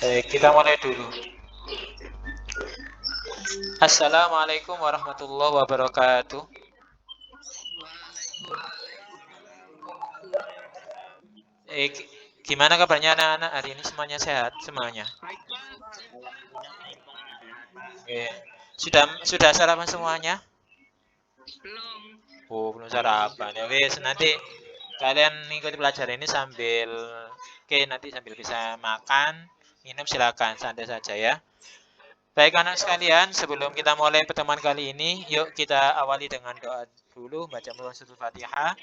Kita mulai dulu. Assalamualaikum warahmatullahi wabarakatuh. Gimana kabarnya anak-anak hari ini, semuanya sehat semuanya? Sudah sarapan semuanya? Oh, belum sarapan. Ya wes, nanti kalian mengikuti pelajaran ini sambil nanti sambil bisa makan, minum, silakan santai saja ya. Baik anak sekalian, sebelum kita mulai pertemuan kali ini, yuk kita awali dengan doa dulu, baca suratul Fatihah.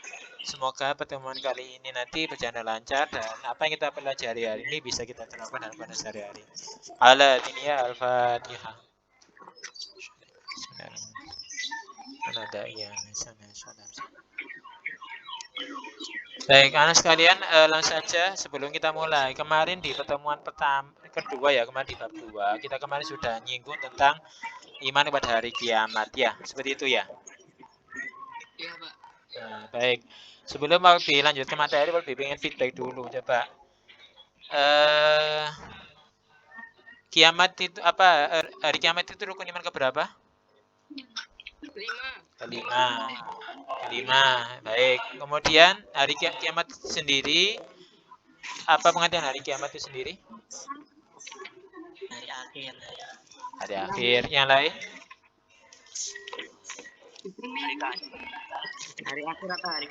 Semoga pertemuan kali ini nanti berjalan lancar dan apa yang kita pelajari hari ini bisa kita terapkan dalam pada sehari-hari. Ala ya al-Fatihah. Baik, anak sekalian, langsung saja sebelum kita mulai. Kemarin di pertemuan kedua ya, kemarin di bab 2, kita kemarin sudah nyinggung tentang iman pada hari kiamat ya, seperti itu ya. Iya, Pak. Nah, baik. Sebelum mau dilanjut ke materi, mau pengen feedback dulu coba. Kiamat itu apa? Hari kiamat itu rukun iman keberapa? 5. Kelima. Baik. Kemudian hari kiamat sendiri, apa pengertian hari kiamat itu sendiri? Hari akhir. Hari akhir. Yang lain? Hari akhir atau hari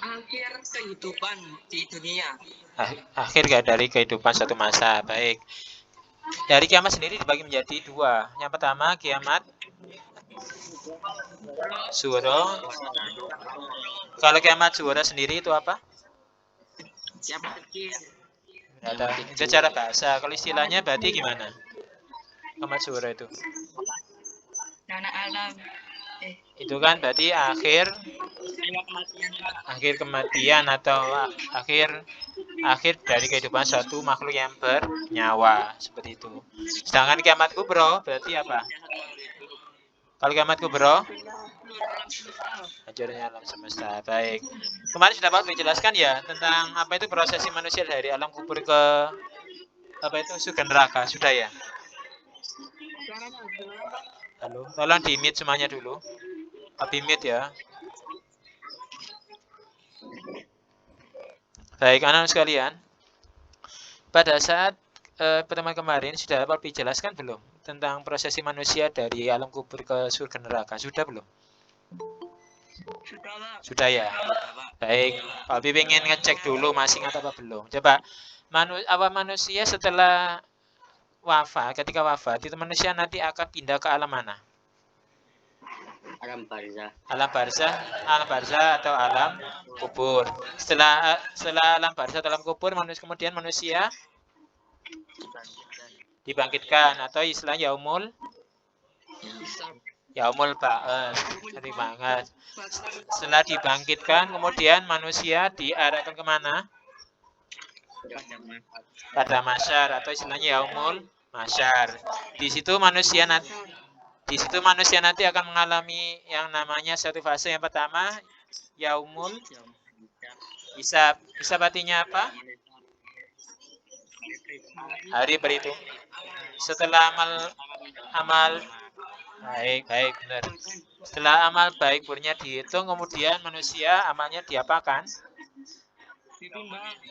akhir kehidupan di dunia. Akhir dari kehidupan suatu masa. Baik. Dari kiamat sendiri dibagi menjadi dua. Yang pertama kiamat suro. Kalau kiamat suro sendiri itu apa? Siapa kecil? Itu cara bahasa. Kalau istilahnya berarti gimana? Kiamat suro itu. Anak alam. Itu kan berarti akhir kematian atau akhir dari kehidupan suatu makhluk yang bernyawa, seperti itu. Sedangkan kiamat kubro berarti apa? Kalau kiamat kubro, hancurnya alam semesta. Baik. Kemarin sudah Pak dijelaskan ya tentang apa itu prosesi manusia dari alam kubur ke apa itu surga neraka, sudah ya? Halo, tolong di mute semuanya dulu. Di mute ya. Baik, anak sekalian. Pada saat pertemuan kemarin sudah Pak dijelaskan belum tentang prosesi manusia dari alam kubur ke surga neraka? Sudah belum? Sudah ya. Baik, Pak Bi pengen ngecek dulu masih ingat apa belum. Coba manusia setelah wafat, ketika wafat itu manusia nanti akan pindah ke alam mana? Alam barzah. Alam barzah atau alam kubur. Setelah alam barzah atau alam kubur, kemudian manusia dibangkitkan atau istilah yaumul ba'ats. Sering banget. Setelah dibangkitkan, kemudian manusia diarahkan kemana? Pada masyar atau istilahnya yaumul masyar. Di situ manusia nanti akan mengalami yang namanya satu fase. Yang pertama yaumul hisab. Hisab artinya apa? Hari berhitung. Setelah amal baik benar. Setelah amal baik buruknya dihitung, kemudian manusia amalnya diapakan?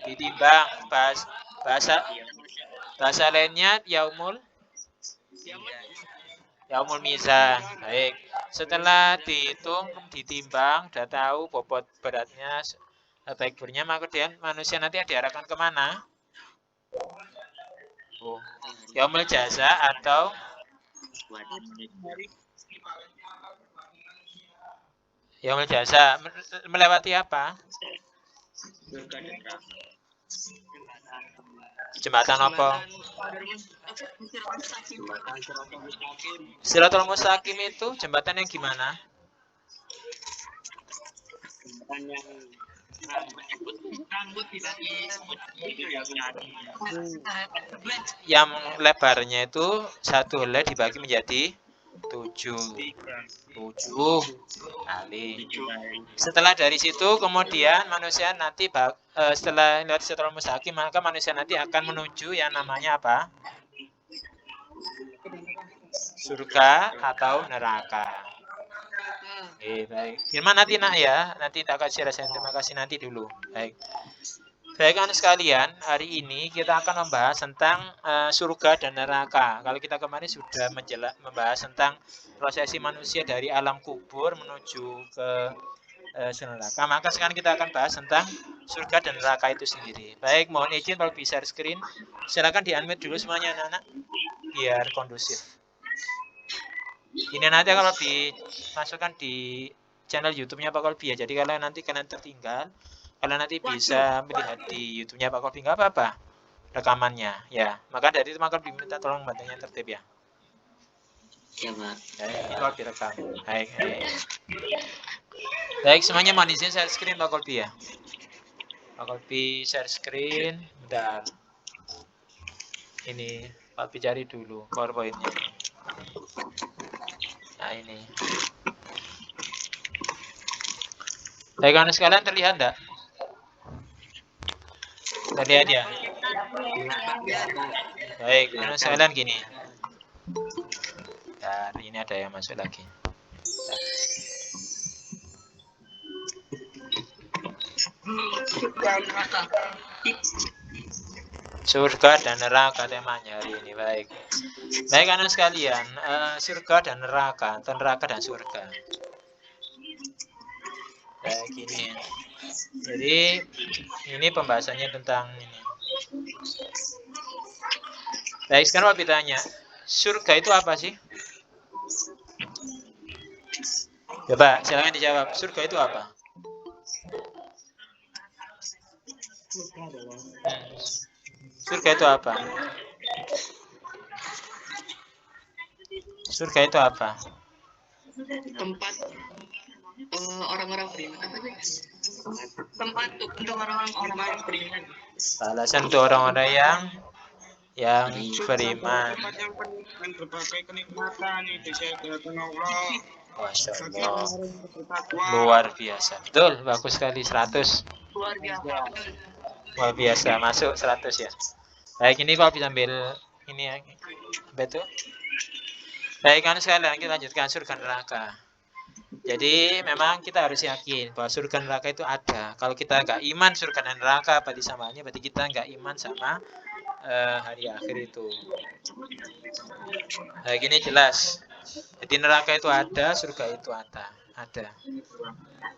Ditimbang. Bahasa lainnya yaumul mizan. Baik. Setelah dihitung, ditimbang, sudah tahu bobot beratnya, baik buruknya, maka kemudian manusia nanti diarahkan kemana? Yaumul jaza atau yaumul jaza melewati apa? Jembatan apa? Siratul Mustaqim itu jembatan yang gimana? Yang lebarnya itu satu helai dibagi menjadi 7 kali. Setelah dari situ kemudian manusia nanti setelah lewat Sidratul Mustaqim, maka manusia nanti akan menuju yang namanya apa? Surga atau neraka. Baik. Firman nanti nak ya, nanti tak kasih rasa terima kasih nanti dulu. Baik. Baik anak sekalian, hari ini kita akan membahas tentang surga dan neraka. Kalau kita kemarin sudah membahas tentang prosesi manusia dari alam kubur menuju ke neraka, maka sekarang kita akan bahas tentang surga dan neraka itu sendiri. Baik, mohon izin kalau bisa share screen. Silakan di-unmute dulu semuanya anak-anak, biar kondusif. Ini nanti kalau dimasukkan di channel YouTube-nya Pak Kolbi ya. Jadi kalau nanti kalian tertinggal, kalian nanti bisa melihat di YouTube-nya Pak Kolbi, nggak apa-apa rekamannya ya. Maka dari itu Pak Kolbi minta tolong bantunya tertib ya. Ya, Pak. Ini kalau direkam. Baik, semuanya mohon izin share screen Pak Kolbi ya. Pak Kolbi share screen. Bentar. Ini Pak Kolbi cari dulu PowerPoint-nya. Nah ini. Baik, kawan sekalian terlihat enggak? Terlihat ya? Baik, kawan sekalian gini. Dan ini ada yang masuk lagi. Surga dan neraka temanya hari ini. Baik. Baik anak sekalian, surga dan neraka, atau neraka dan surga. Kayak gini. Jadi ini pembahasannya tentang ini. Baik, sekarang Pak tanya, surga itu apa sih? Coba silakan dijawab. Surga itu apa? Surga itu apa? Surga itu apa? Tempat orang-orang beriman. Tempat untuk orang-orang beriman. Balasan untuk orang-orang yang beriman. Berbagai kenikmatan itu saya datang Allah. Masya Allah. Luar biasa. Betul, bagus sekali 100. Luar biasa. Luar biasa, masuk 100 ya. Baik, ini Pak bisa ambil ini ya. Betul. Baik, kan sekalian kita lanjutkan surga neraka. Jadi memang kita harus yakin bahwa surga neraka itu ada. Kalau kita nggak iman surga dan neraka, berarti samanya berarti kita nggak iman sama hari akhir itu. Nah, gini jelas. Jadi neraka itu ada, surga itu ada.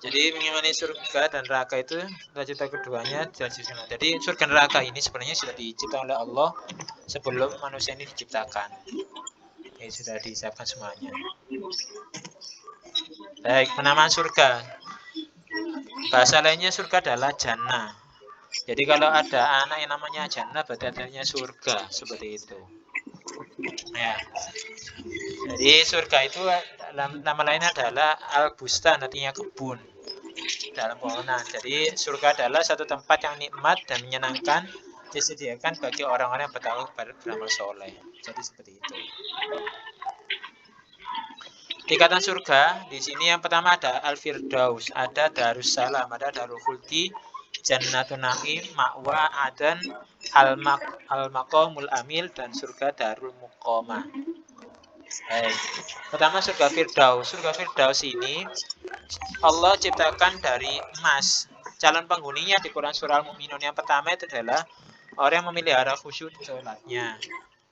Jadi mengimani surga dan neraka itu cita keduanya jelas. Jadi surga neraka ini sebenarnya sudah diciptakan oleh Allah sebelum manusia ini diciptakan. Ini sudah disiapkan semuanya. Baik, penamaan surga. Bahasa lainnya surga adalah jannah. Jadi kalau ada anak yang namanya jannah berarti adanya surga, seperti itu. Ya. Jadi surga itu nama lainnya adalah al-bustan, artinya kebun dalam pohonan. Jadi surga adalah satu tempat yang nikmat dan menyenangkan disediakan bagi orang-orang yang beramal soleh. Jadi seperti itu. Tingkatan surga di sini yang pertama ada al-firdaus, ada darussalam, ada darul khuldi, jannatun na'im, ma'wa adan, al-maqamul amil, dan surga darul muqamah. Baik. Pertama surga firdaus. Surga firdaus ini Allah ciptakan dari emas. Calon penghuninya di Quran surah Al-Mu'minun yang pertama itu adalah orang yang memelihara khusyuk di sholatnya.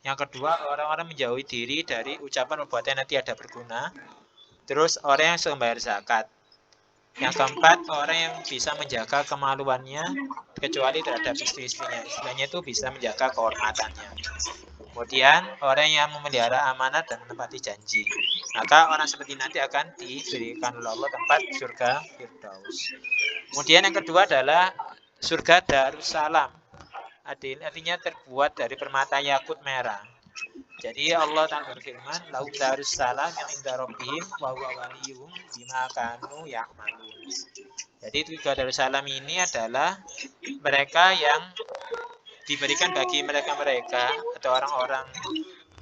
Yang kedua, orang-orang menjauhi diri dari ucapan perbuatan yang tidak berguna. Terus orang yang suka bayar zakat. Yang keempat, orang yang bisa menjaga kemaluannya kecuali terhadap istri-istrinya. Istilahnya itu bisa menjaga kehormatannya. Kemudian orang yang memelihara amanat dan menepati janji. Maka orang seperti nanti akan diberikan oleh Allah tempat surga firdaus. Kemudian yang kedua adalah surga darussalam. Artinya terbuat dari permata yakut merah. Jadi Allah Ta'ala berfirman, "Lau darussalam yang inda rabbihim wa huwa waliyuhum bima kanu ya'malun." Jadi surga darussalam ini adalah mereka yang diberikan bagi mereka-mereka atau orang-orang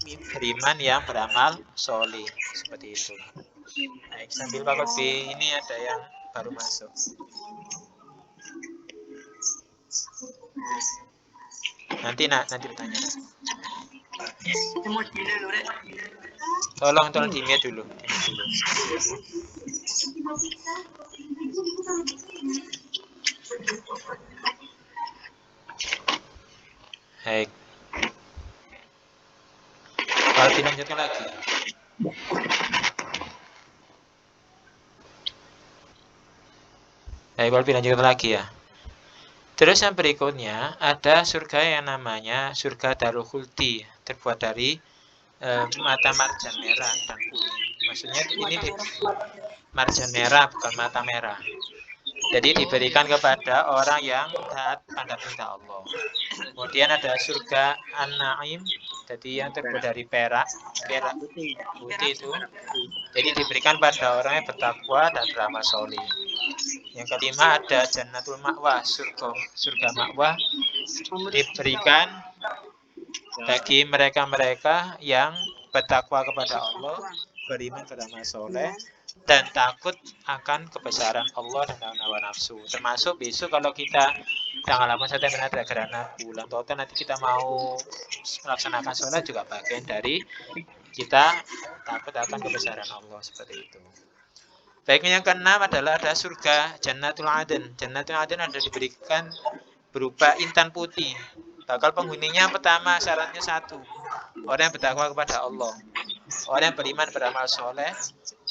beriman yang beramal solih. Seperti itu. Baik, sambil Pak Lutfi, ini ada yang baru masuk. Nanti bertanya. Tolong di mute dulu. Baik. Kalau dilanjutkan lagi. Baik, kalau dilanjutkan lagi ya. Terus yang berikutnya ada surga yang namanya surga Darul Khuldi, terbuat dari mata marjan merah dan kuning. Maksudnya ini marjan merah bukan mata merah. Jadi diberikan kepada orang yang taat pada perintah Allah. Kemudian ada surga An-Naim, jadi yang terbuat dari perak putih itu. Jadi diberikan pada orang yang bertakwa dan beramal soleh. Yang kelima ada Jannatul Ma'wah, surga Ma'wah, diberikan bagi mereka-mereka yang bertakwa kepada Allah, beriman beramal soleh, dan takut akan kebesaran Allah dan hawa nafsu. Termasuk besok kalau kita tanggal 8 September ada gerhana bulan total, nanti kita mau melaksanakan sholat juga bagian dari kita takut akan kebesaran Allah, seperti itu. Baik, yang keenam adalah ada surga Jannatul Aden. Jannatul Aden ada diberikan berupa intan putih. Bakal penghuninya pertama syaratnya satu, orang yang bertakwa kepada Allah, orang yang beriman beramal soleh,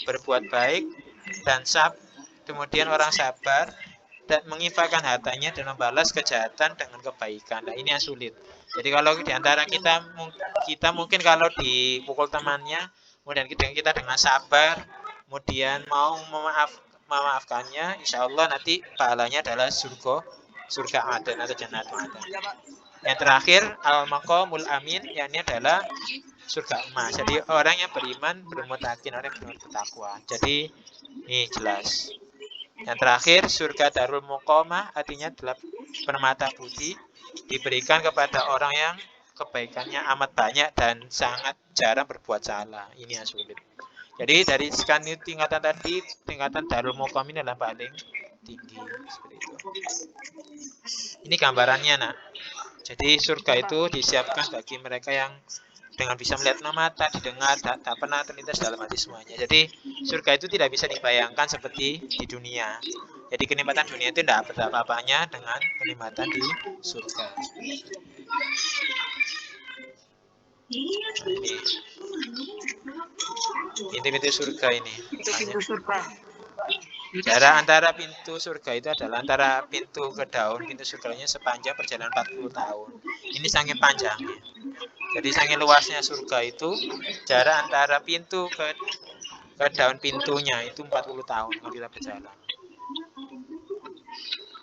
berbuat baik dan kemudian orang sabar dan menginfakkan hartanya dan membalas kejahatan dengan kebaikan. Nah, ini yang sulit. Jadi kalau di antara kita mungkin kalau dipukul temannya, kemudian kita dengan sabar, kemudian mau memaafkannya, insya Allah nanti pahalanya adalah surga Aden atau Jannatul Aden. Yang terakhir al-maqamul amin, yakni adalah surga emas. Jadi orang yang beriman, bermutakin, orang yang bertakwa. Jadi ini jelas. Yang terakhir surga Darul Muqamah, artinya adalah permata putih, diberikan kepada orang yang kebaikannya amat banyak dan sangat jarang berbuat salah. Ini yang sulit. Jadi dari sekian tingkatan tadi, tingkatan Darul Muqamah ini adalah paling tinggi, seperti itu. Ini gambarannya, nak. Jadi surga itu disiapkan bagi mereka yang dengan bisa melihat mata, didengar, tak pernah terlintas dalam hati semuanya. Jadi surga itu tidak bisa dibayangkan seperti di dunia. Jadi kenikmatan dunia itu tidak ada apa-apanya dengan kenikmatan di surga. Nah, ini pintu surga ini. Pintu surga. Jarak antara pintu surga itu adalah antara pintu ke daun, pintu surganya sepanjang perjalanan 40 tahun. Ini sangat panjangnya. Jadi sangat luasnya surga itu, jarak antara pintu ke daun pintunya itu 40 tahun kalau kita berjalan.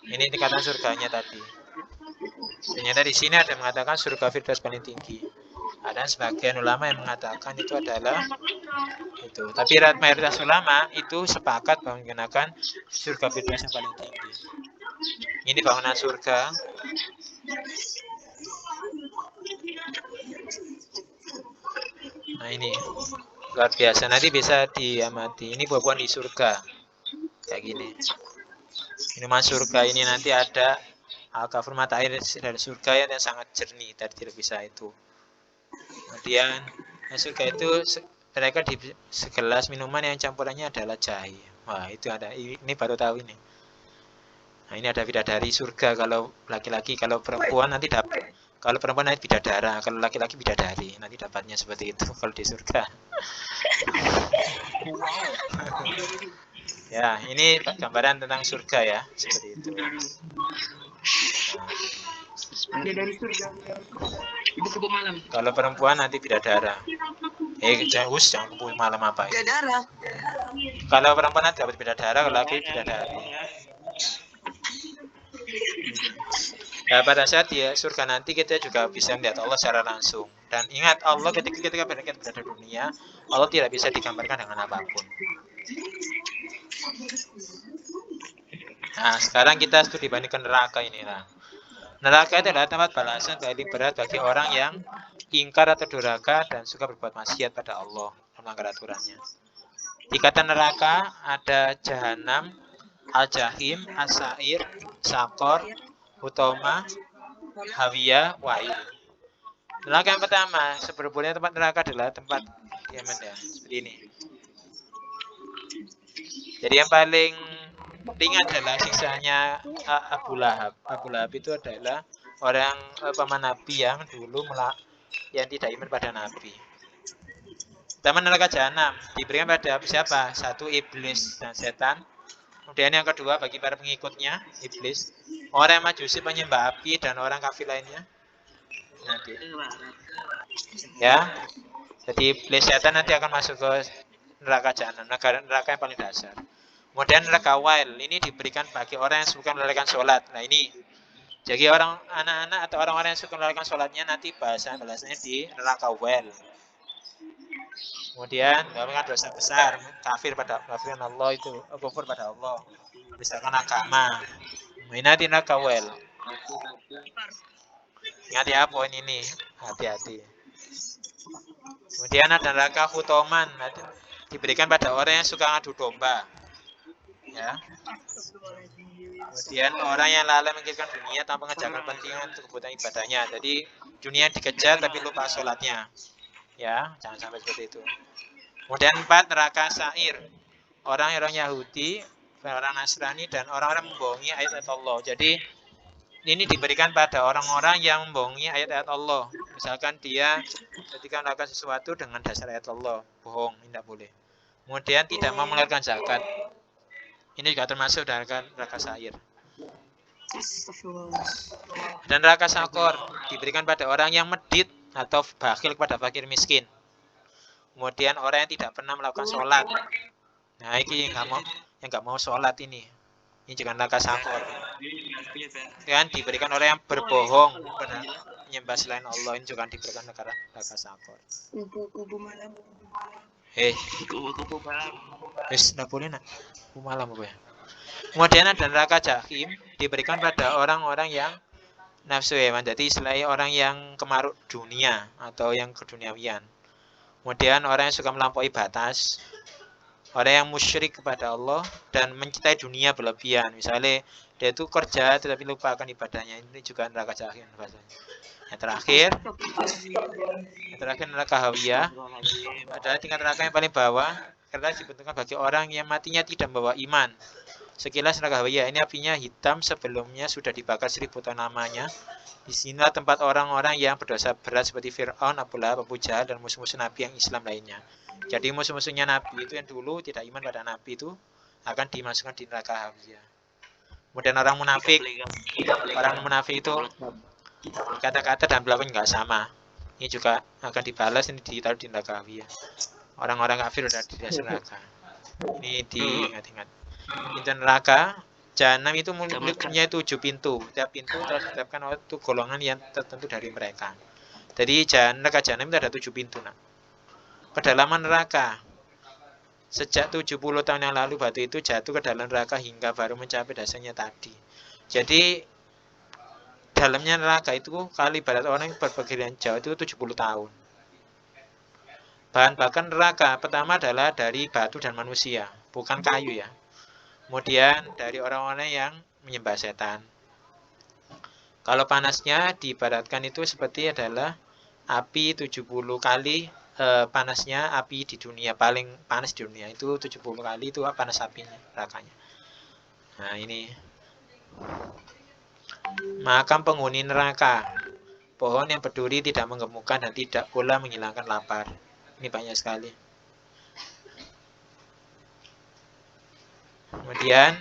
Ini tingkatan surganya tadi. Ternyata di sini ada mengatakan surga Firdaus paling tinggi. Ada sebagian ulama yang mengatakan itu adalah itu. Tapi mayoritas ulama itu sepakat bahwa menggunakan surga Firdaus yang paling tinggi. Ini bangunan surga. Nah, ini luar biasa. Nanti bisa diamati. Ini buah-buahan di surga. Kayak gini. Minuman surga ini nanti ada al-kafur, mata air dari surga yang sangat jernih, tadi tidak bisa itu. Kemudian surga itu mereka di segelas minuman yang campurannya adalah jahe. Wah, itu ada. Ini baru tahu ini. Nah, ini ada bidadari surga. Kalau laki-laki, kalau perempuan nanti dapat. Kalau perempuan nanti bidadara, kalau laki-laki bidadari. Nanti dapatnya seperti itu kalau di surga. Ya, ini gambaran tentang surga ya, seperti itu. Dari surga. Ibu malam. Kalau perempuan nanti bidadara. Jangan kebun malam apa ya? Bidadara. Kalau perempuan nanti dapat bidadara, kalau laki bidadari. Nah, pada saat di surga nanti kita juga bisa melihat Allah secara langsung. Dan ingat, Allah ketika kita berada di dunia, Allah tidak bisa digambarkan dengan apapun. Nah, sekarang kita studi bandingkan neraka ini lah. Neraka itu adalah tempat balasan paling berat bagi orang yang ingkar atau durhaka dan suka berbuat maksiat pada Allah, melanggar aturannya. Tingkatan neraka ada jahanam, al-jahim, as-sa'ir, sakor, hutoma, hawiyah, wa'il. Neraka yang pertama, sebenarnya tempat neraka adalah tempat diaman ya, seperti ini. Jadi yang paling ringan adalah siksanya Abu Lahab. Abu Lahab itu adalah orang paman Nabi yang dulu yang tidak iman pada Nabi. Pertama neraka jahanam diberikan pada siapa? Satu, iblis dan setan. Kemudian yang kedua bagi para pengikutnya, iblis. Orang yang majusi penyembah api dan orang kafir lainnya. Nanti. Ya. Jadi iblis setan nanti akan masuk ke neraka jahanam, neraka yang paling dasar. Kemudian neraka wail ini diberikan bagi orang yang suka melalaikan sholat. Nah ini, jadi orang anak-anak atau orang-orang yang suka melalaikan sholatnya nanti bahasanya di neraka wail. Kemudian melakukan dosa besar, kafir Allah itu, kufur pada Allah, misalkan agama. Ini nanti neraka wail. Ingat ya poin ini, hati-hati. Kemudian ada neraka hutoman, diberikan pada orang yang suka ngadu domba. Ya. Kemudian orang yang lalai memikirkan dunia tanpa mengerjakan pentingan untuk kebutuhan ibadahnya. Jadi dunia dikejar tapi lupa sholatnya. Ya, jangan sampai seperti itu. Kemudian 4, neraka sa'ir. Orang-orang Yahudi, orang Nasrani dan orang-orang membohongi ayat-ayat Allah. Jadi ini diberikan pada orang-orang yang membohongi ayat-ayat Allah. Misalkan dia ketika melakukan sesuatu dengan dasar ayat Allah, bohong, tidak boleh. Kemudian tidak mau mengeluarkan zakat. Ini juga termasuk neraka sa'ir. Dan neraka sakor diberikan pada orang yang medit atau bakhil kepada fakir miskin. Kemudian orang yang tidak pernah melakukan sholat. Nah ini yang nggak mau sholat ini. Ini juga neraka sakor. Dan diberikan orang yang berbohong menyembah selain Allah, ini juga diberikan neraka sakor. Kubu malam. Kubu malam. Tidak boleh nak. Malam apa ya? Kemudian ada neraka jahim diberikan pada orang-orang yang nafsu hewan. Jadi istilahnya orang yang kemaruk dunia atau yang keduniawian. Kemudian orang yang suka melampaui batas, orang yang musyrik kepada Allah dan mencintai dunia berlebihan. Misalnya dia itu kerja tetapi lupakan ibadahnya. Ini juga neraka jahim bahasanya. Yang terakhir neraka hawiyah adalah tingkat neraka yang paling bawah karena dibentukkan bagi orang yang matinya tidak membawa iman. Sekilas neraka hawiyah ini apinya hitam, sebelumnya sudah dibakar 1000 tahun lamanya. Di sinilah tempat orang-orang yang berdosa berat seperti Fir'aun, Abu Lahab, Abu Jahal dan musuh-musuh Nabi yang Islam lainnya. Jadi musuh-musuhnya Nabi itu yang dulu tidak iman pada Nabi itu akan dimasukkan di neraka hawiyah. Kemudian orang munafik itu kata-kata dan belakang nggak sama. Ini juga akan dibalas, ini ditaruh di neraka hawiyah. Orang-orang kafir sudah di neraka. Ini diingat-ingat. Pintu neraka jahanam itu mempunyai 7 pintu. Setiap pintu telah ditetapkan oleh golongan yang tertentu dari mereka. Jadi neraka jahanam itu ada 7 pintu. Nah. Kedalaman neraka sejak 70 tahun yang lalu batu itu jatuh ke dalam neraka hingga baru mencapai dasarnya tadi. Jadi dalamnya neraka itu kali barat orang yang berpergian jauh itu 70 tahun. Bahan bakar neraka pertama adalah dari batu dan manusia, bukan kayu ya. Kemudian dari orang-orang yang menyembah setan. Kalau panasnya diibaratkan itu seperti adalah api 70 kali panasnya api di dunia, paling panas di dunia itu 70 kali itu panas apinya, nerakanya. Nah ini makam penghuni neraka, pohon yang berduri tidak menggemukkan dan tidak pula menghilangkan lapar. Ini banyak sekali. Kemudian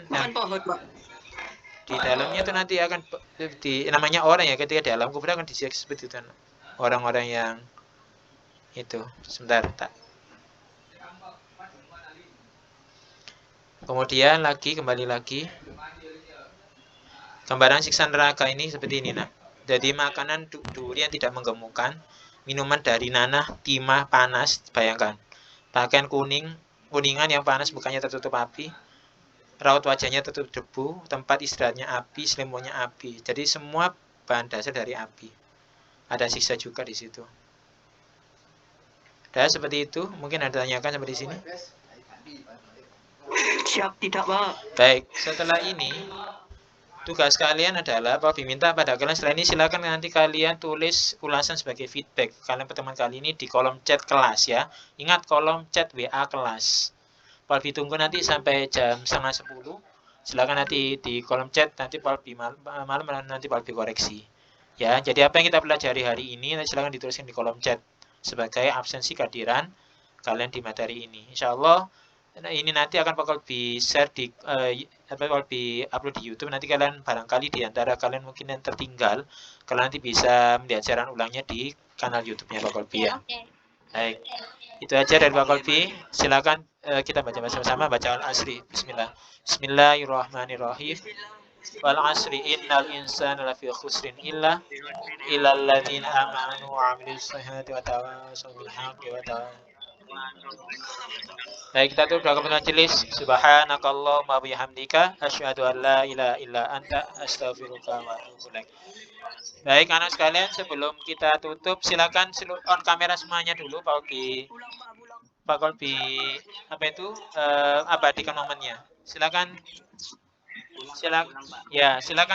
di dalamnya itu nanti akan namanya orang ya, ketika di alam kubur akan disiksa seperti itu. Orang-orang yang itu sebentar tak. Kemudian kembali lagi gambaran siksa neraka ini seperti ini nak. Jadi makanan durian tidak menggemukkan, minuman dari nanah, timah panas, bayangkan. Pakaian kuningan yang panas bukannya tertutup api, raut wajahnya tertutup debu, tempat istirahatnya api, selimutnya api. Jadi semua bahan dasar dari api. Ada sisa juga di situ. Udah seperti itu. Mungkin ada tanyakan sampai di sini. Siap tidak, Pak? Baik, setelah ini tugas kalian adalah Pak diminta pada kalian setelah ini silakan nanti kalian tulis ulasan sebagai feedback kalian pertemuan kali ini di kolom chat kelas ya. Ingat kolom chat WA kelas. Pak tunggu nanti sampai jam 9:30. Silakan nanti di kolom chat nanti Pak malam nanti Pak koreksi. Ya, jadi apa yang kita pelajari hari ini silakan dituliskan di kolom chat sebagai absensi kehadiran kalian di materi ini. Insya Allah ini nanti akan bakal di-share di bakal di-upload di YouTube. Nanti kalian barangkali di antara kalian mungkin yang tertinggal, kalian nanti bisa melihat siaran ulangnya di kanal YouTube-nya Pak Kolbi ya. Baik. Itu aja dari Pak Kolbi. Silakan kita baca bersama-sama bacaan asri. Bismillah. Bismillahirrahmanirrahim. Wal asri innal insana lafi khusrin illal ladzina amanu wa 'amilus solihati wa tawassaw bil haqqi wa tawassaw. Baik, kita tutup doa majelis. Subhanakallahumma bihamdika asyhadu an la ilaha illa anta astaghfiruka wa atubu ilaik. Baik, anak sekalian, sebelum kita tutup silakan on kamera semuanya dulu Pak Kolbi apa itu abadikan momennya. Silakan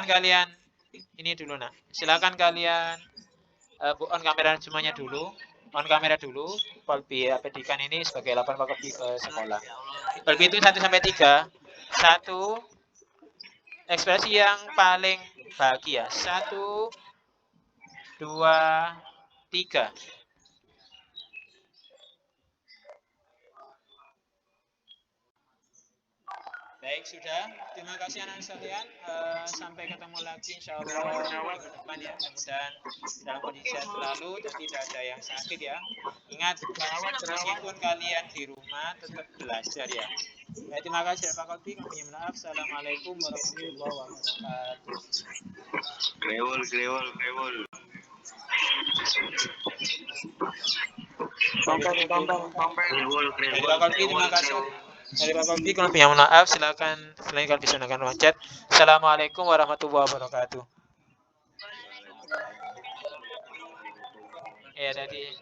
kalian ini dulu nak. Silakan kalian on kamera semuanya dulu. On kamera dulu, Kolbi abadikan ini sebagai laporan Pak Kolbi ke sekolah. Kolbi itu 1 sampai 3. 1 ekspresi yang paling bahagia. 1, 2, 3. Baik, sudah. Terima kasih anak sekalian. Sampai ketemu lagi insya Allah ke depan ya. Mudah-mudahan dalam kondisi sehat selalu dan tidak ada yang sakit ya. Ingat, meskipun kalian di rumah tetap belajar ya. Baik, terima kasih Pak Kolbi. Kami minta maaf. Assalamualaikum warahmatullahi wabarakatuh. Grewol. Sampai. Dari Pak Kolbi, terima kasih. Dari Pak Kolbi, kalau punya maaf, silakan selain kalau bisa gunakan chat. Assalamualaikum warahmatullahi wabarakatuh. Ya, tadi.